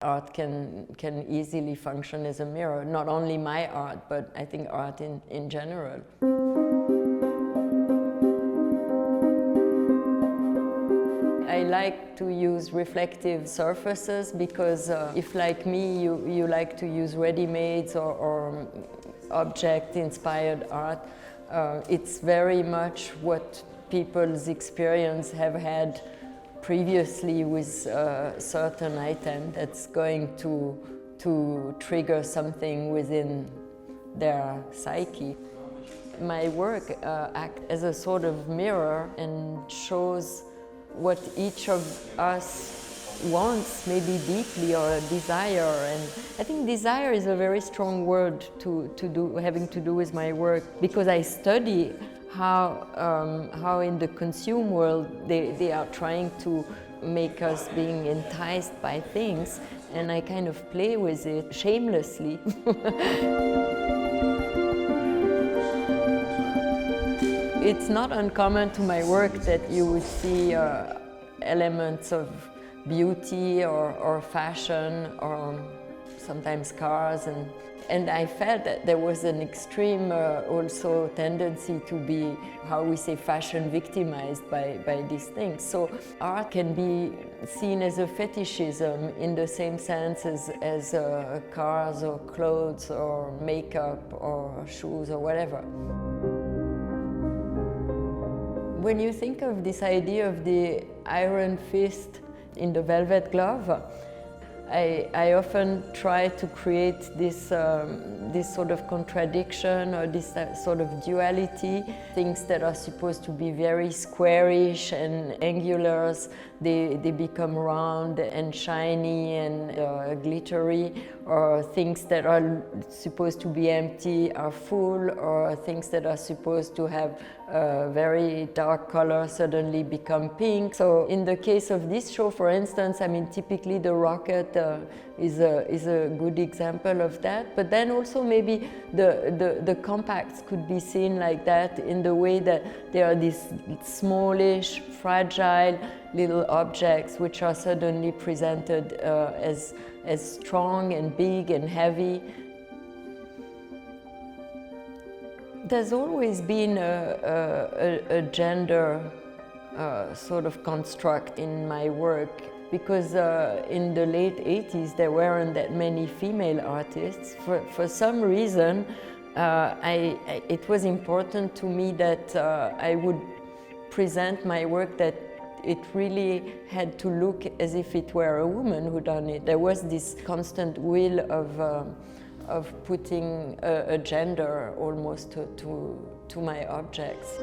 Art can easily function as a mirror, not only my art, but I think art in general. I like to use reflective surfaces because if, like me, you like to use ready-mades or object-inspired art, it's very much what people's experience have had previously with a certain item that's going to trigger something within their psyche. My work acts as a sort of mirror and shows what each of us wants, maybe deeply, or desire. And I think desire is a very strong word having to do with my work, because I study how in the consume world they are trying to make us being enticed by things, and I kind of play with it shamelessly. It's not uncommon to my work that you would see elements of beauty or fashion or sometimes cars, and I felt that there was an extreme also tendency to be, how we say, fashion victimized by these things. So art can be seen as a fetishism in the same sense as cars or clothes or makeup or shoes or whatever. When you think of this idea of the iron fist in the velvet glove, I often try to create this sort of contradiction or this sort of duality. Things that are supposed to be very squarish and angular, they become round and shiny and glittery, or things that are supposed to be empty are full, or things that are supposed to have a very dark color suddenly become pink. So in the case of this show, for instance, I mean, typically the rocket is a good example of that, but then also maybe the compacts could be seen like that, in the way that they are these smallish, fragile little objects which are suddenly presented as strong and big and heavy. There's always been a gender sort of construct in my work, because in the late 80s there weren't that many female artists. For some reason, it was important to me that I would present my work that it really had to look as if it were a woman who done it. There was this constant will of putting a gender almost to my objects.